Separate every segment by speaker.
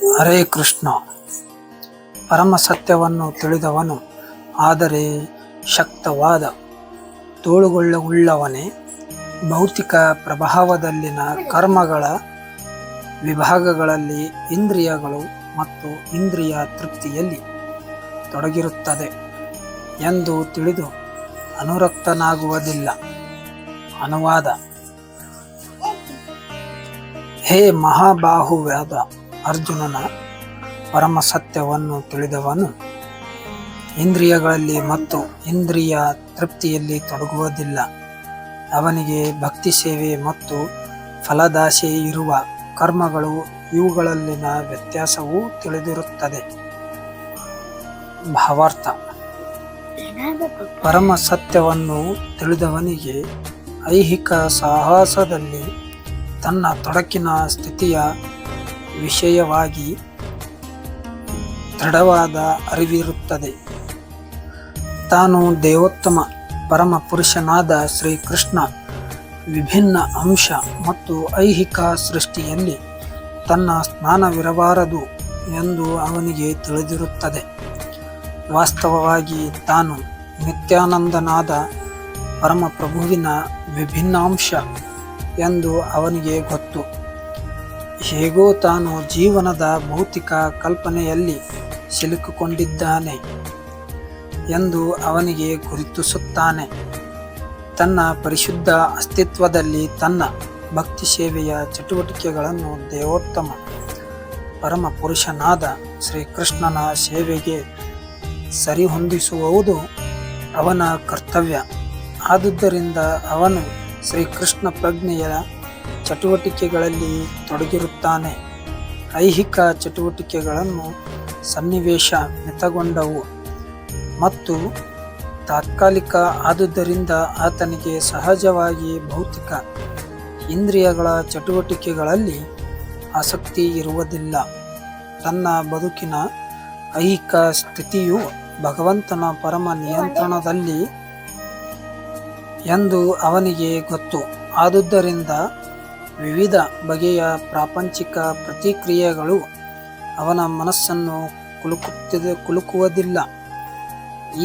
Speaker 1: ಹರೇ ಕೃಷ್ಣ. ಪರಮ ಸತ್ಯವನ್ನು ತಿಳಿದವನು, ಆದರೆ ಶಕ್ತವಾದ ತೋಳುಗೊಳ್ಳವುಳ್ಳವನೇ ಭೌತಿಕ ಪ್ರಭಾವದಲ್ಲಿನ ಕರ್ಮಗಳ ವಿಭಾಗಗಳಲ್ಲಿ ಇಂದ್ರಿಯಗಳು ಮತ್ತು ಇಂದ್ರಿಯ ತೃಪ್ತಿಯಲ್ಲಿ ತೊಡಗಿರುತ್ತದೆ ಎಂದು ತಿಳಿದು ಅನುರಕ್ತನಾಗುವುದಿಲ್ಲ. ಅನುವಾದ: ಹೇ ಮಹಾಬಾಹುವಾದ ಅರ್ಜುನನ, ಪರಮ ಸತ್ಯವನ್ನು ತಿಳಿದವನು ಇಂದ್ರಿಯಗಳಲ್ಲಿ ಮತ್ತು ಇಂದ್ರಿಯ ತೃಪ್ತಿಯಲ್ಲಿ ತೊಡಗುವುದಿಲ್ಲ. ಅವನಿಗೆ ಭಕ್ತಿ ಸೇವೆ ಮತ್ತು ಫಲದಾಸೆ ಇರುವ ಕರ್ಮಗಳು ಇವುಗಳಲ್ಲಿನ ವ್ಯತ್ಯಾಸವೂ ತಿಳಿದಿರುತ್ತದೆ. ಭಾವಾರ್ಥ: ಪರಮ ಸತ್ಯವನ್ನು ತಿಳಿದವನಿಗೆ ಐಹಿಕ ಸಾಹಸದಲ್ಲಿ ತನ್ನ ತೊಡಕಿನ ಸ್ಥಿತಿಯ ವಿಷಯವಾಗಿ ದೃಢವಾದ ಅರಿವಿರುತ್ತದೆ. ತಾನು ದೇವೋತ್ತಮ ಪರಮ ಪುರುಷನಾದ ಶ್ರೀಕೃಷ್ಣ ವಿಭಿನ್ನ ಅಂಶ ಮತ್ತು ಐಹಿಕ ಸೃಷ್ಟಿಯಲ್ಲಿ ತನ್ನ ಸ್ಥಾನವಿರಬಾರದು ಎಂದು ಅವನಿಗೆ ತಿಳಿದಿರುತ್ತದೆ. ವಾಸ್ತವವಾಗಿ ತಾನು ನಿತ್ಯಾನಂದನಾದ ಪರಮಪ್ರಭುವಿನ ವಿಭಿನ್ನಾಂಶ ಎಂದು ಅವನಿಗೆ ಗೊತ್ತು. ಹೇಗೋ ತಾನು ಜೀವನದ ಭೌತಿಕ ಕಲ್ಪನೆಯಲ್ಲಿ ಸಿಲುಕಿಕೊಂಡಿದ್ದಾನೆ ಎಂದು ಅವನಿಗೆ ಗುರುತಿಸುತ್ತಾನೆ. ತನ್ನ ಪರಿಶುದ್ಧ ಅಸ್ತಿತ್ವದಲ್ಲಿ ತನ್ನ ಭಕ್ತಿ ಸೇವೆಯ ಚಟುವಟಿಕೆಗಳನ್ನು ದೇವೋತ್ತಮ ಪರಮ ಪುರುಷನಾದ ಶ್ರೀಕೃಷ್ಣನ ಸೇವೆಗೆ ಸರಿಹೊಂದಿಸುವುದು ಅವನ ಕರ್ತವ್ಯ. ಆದುದರಿಂದ ಅವನು ಶ್ರೀಕೃಷ್ಣ ಪ್ರಜ್ಞೆಯ ಚಟುವಟಿಕೆಗಳಲ್ಲಿ ತೊಡಗಿರುತ್ತಾನೆ. ಐಹಿಕ ಚಟುವಟಿಕೆಗಳನ್ನು ಸನ್ನಿವೇಶ ಮಿತಗೊಂಡವು ಮತ್ತು ತಾತ್ಕಾಲಿಕ. ಆದುದರಿಂದ ಆತನಿಗೆ ಸಹಜವಾಗಿ ಭೌತಿಕ ಇಂದ್ರಿಯಗಳ ಚಟುವಟಿಕೆಗಳಲ್ಲಿ ಆಸಕ್ತಿ ಇರುವುದಿಲ್ಲ. ತನ್ನ ಬದುಕಿನ ಐಹಿಕ ಸ್ಥಿತಿಯು ಭಗವಂತನ ಪರಮ ನಿಯಂತ್ರಣದಲ್ಲಿ ಎಂದು ಅವನಿಗೆ ಗೊತ್ತು. ಆದುದರಿಂದ ವಿವಿಧ ಬಗೆಯ ಪ್ರಾಪಂಚಿಕ ಪ್ರತಿಕ್ರಿಯೆಗಳು ಅವನ ಮನಸ್ಸನ್ನು ಕುಲುಕುವುದಿಲ್ಲ.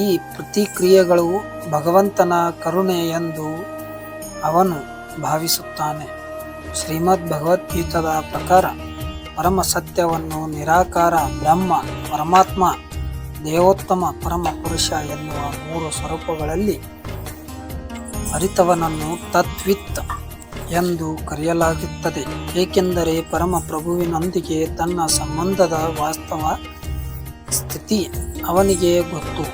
Speaker 1: ಈ ಪ್ರತಿಕ್ರಿಯೆಗಳು ಭಗವಂತನ ಕರುಣೆ ಎಂದು ಅವನು ಭಾವಿಸುತ್ತಾನೆ. ಶ್ರೀಮದ್ ಭಗವದ್ಗೀತಾದ ಪ್ರಕಾರ ಪರಮ ಸತ್ಯವನ್ನು ನಿರಾಕಾರ ಬ್ರಹ್ಮ, ಪರಮಾತ್ಮ, ದೇವೋತ್ತಮ ಪರಮ ಪುರುಷ ಎನ್ನುವ 3 ಸ್ವರೂಪಗಳಲ್ಲಿ ಅರಿತವನನ್ನು ತತ್ವಿತ್ ಎಂದು ಕರೆಯಲಾಗುತ್ತದೆ. ಏಕೆಂದರೆ ಪರಮ ಪ್ರಭುವಿನೊಂದಿಗೆ ತನ್ನ ಸಂಬಂಧದ ವಾಸ್ತವ ಸ್ಥಿತಿ ಅವನಿಗೆ ಗೊತ್ತು.